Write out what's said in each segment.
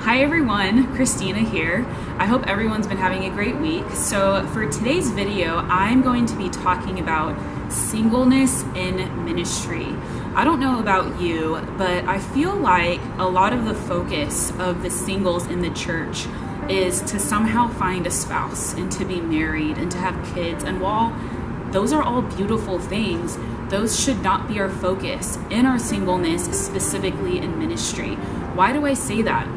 Hi everyone, Christina here. I hope everyone's been having a great week. So for today's video, I'm going to be talking about singleness in ministry. I don't know about you, but I feel like a lot of the focus of the singles in the church is to somehow find a spouse and to be married and to have kids. And while those are all beautiful things, those should not be our focus in our singleness, specifically in ministry. Why do I say that?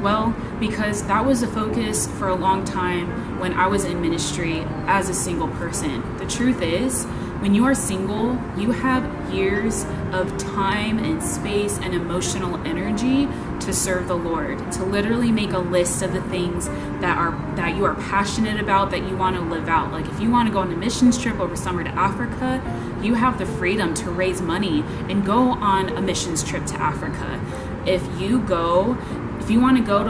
Well, because that was a focus for a long time when I was in ministry as a single person. The truth is, when you are single, you have years of time and space and emotional energy to serve the Lord, to literally make a list of the things that you are passionate about, that you want to live out. Like if you want to go on a missions trip over summer to Africa, you have the freedom to raise money and go on a missions trip to Africa. If you want to go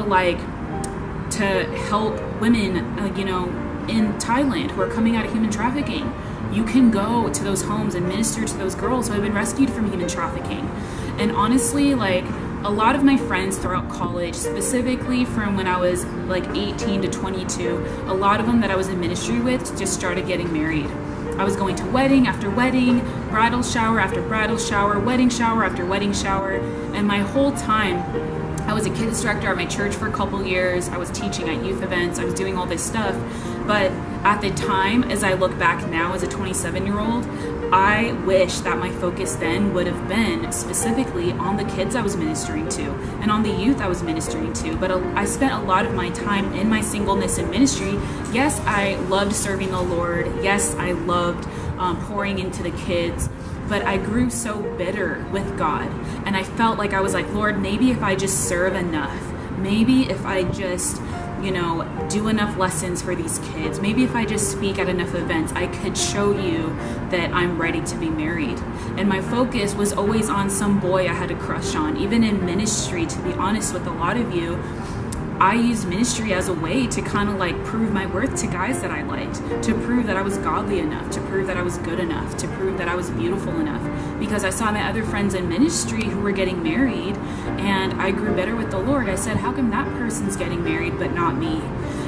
to help women, in Thailand who are coming out of human trafficking, you can go to those homes and minister to those girls who have been rescued from human trafficking. And honestly, a lot of my friends throughout college, specifically from when I was 18 to 22, a lot of them that I was in ministry with just started getting married. I was going to wedding after wedding, bridal shower after bridal shower, wedding shower after wedding shower, and my whole time, I was a kids director at my church for a couple years. I was teaching at youth events. I was doing all this stuff. But at the time, as I look back now as a 27-year-old, I wish that my focus then would have been specifically on the kids I was ministering to and on the youth I was ministering to. But I spent a lot of my time in my singleness and ministry. Yes, I loved serving the Lord. Yes, I loved pouring into the kids. But I grew so bitter with God, and I felt like I was like, Lord, maybe if I just serve enough, maybe if I just, do enough lessons for these kids, maybe if I just speak at enough events, I could show you that I'm ready to be married. And my focus was always on some boy I had a crush on. Even in ministry, to be honest with a lot of you, I used ministry as a way to kind of prove my worth to guys that I liked, to prove that I was godly enough, to prove that I was good enough, to prove that I was beautiful enough. Because I saw my other friends in ministry who were getting married, and I grew better with the Lord. I said, how come that person's getting married but not me?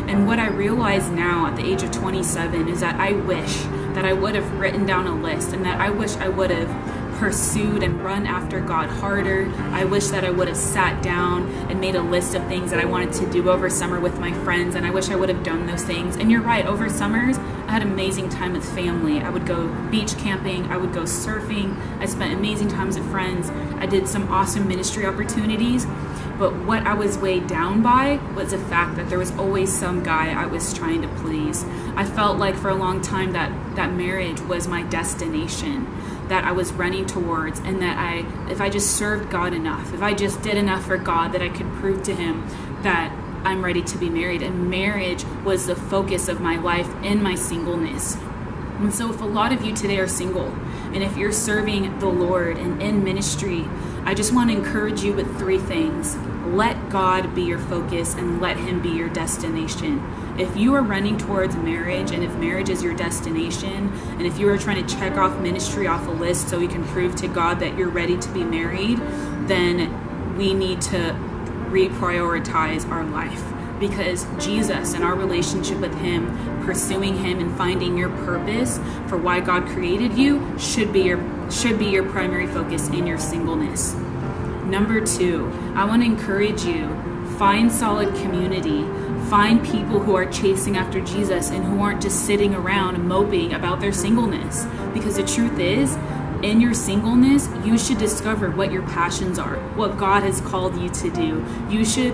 And what I realize now at the age of 27 is that I wish that I would have written down a list, and that I wish I would have pursued and run after God harder. I wish that I would have sat down and made a list of things that I wanted to do over summer with my friends, and I wish I would have done those things. And you're right, over summers, I had amazing time with family. I would go beach camping, I would go surfing, I spent amazing times with friends, I did some awesome ministry opportunities. But what I was weighed down by was the fact that there was always some guy I was trying to please. I felt like for a long time that marriage was my destination, that I was running towards, and that if I just served God enough, if I just did enough for God, that I could prove to him that I'm ready to be married. And marriage was the focus of my life in my singleness. And so if a lot of you today are single, and if you're serving the Lord and in ministry, I just want to encourage you with 3 things. Let God be your focus and let him be your destination. If you are running towards marriage, and if marriage is your destination, and if you are trying to check off ministry off a list so you can prove to God that you're ready to be married, then we need to reprioritize our life. Because Jesus and our relationship with him, pursuing him and finding your purpose for why God created you should be your primary focus in your singleness. Number 2, I want to encourage you, find solid community. Find people who are chasing after Jesus and who aren't just sitting around moping about their singleness. Because the truth is, in your singleness, you should discover what your passions are, what God has called you to do.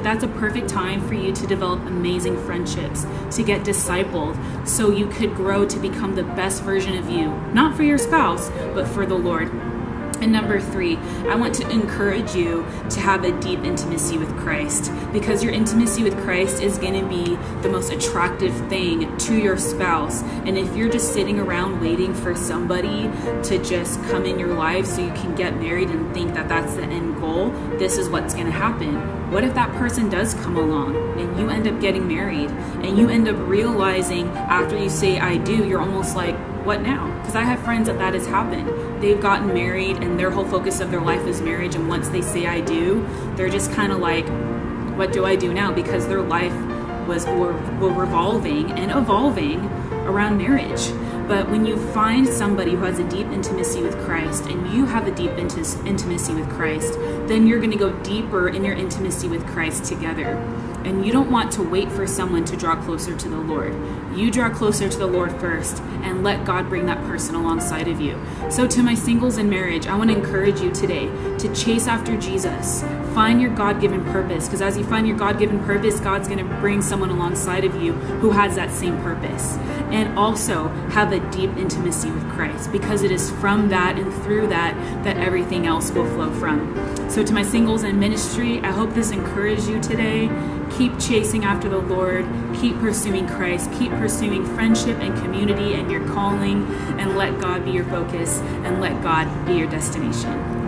That's a perfect time for you to develop amazing friendships, to get discipled, so you could grow to become the best version of you, not for your spouse, but for the Lord. And number 3, I want to encourage you to have a deep intimacy with Christ, because your intimacy with Christ is going to be the most attractive thing to your spouse. And if you're just sitting around waiting for somebody to just come in your life so you can get married and think that that's the end goal, this is what's going to happen. What if that person does come along and you end up getting married, and you end up realizing after you say I do, you're almost like, what now? Because I have friends that has happened. They've gotten married and their whole focus of their life is marriage, and once they say I do, they're just kind of like What do I do now? Because their life were revolving and evolving around marriage. But when you find somebody who has a deep intimacy with Christ and you have a deep intimacy with Christ, then you're going to go deeper in your intimacy with Christ together. And you don't want to wait for someone to draw closer to the Lord. You draw closer to the Lord first and let God bring that person alongside of you. So to my singles in marriage, I want to encourage you today to chase after Jesus. Find your God-given purpose, because as you find your God-given purpose, God's going to bring someone alongside of you who has that same purpose. And also have a deep intimacy with Christ, because it is from that and through that that everything else will flow from. So to my singles in ministry, I hope this encouraged you today. Keep chasing after the Lord, keep pursuing Christ, keep pursuing friendship and community and your calling, and let God be your focus and let God be your destination.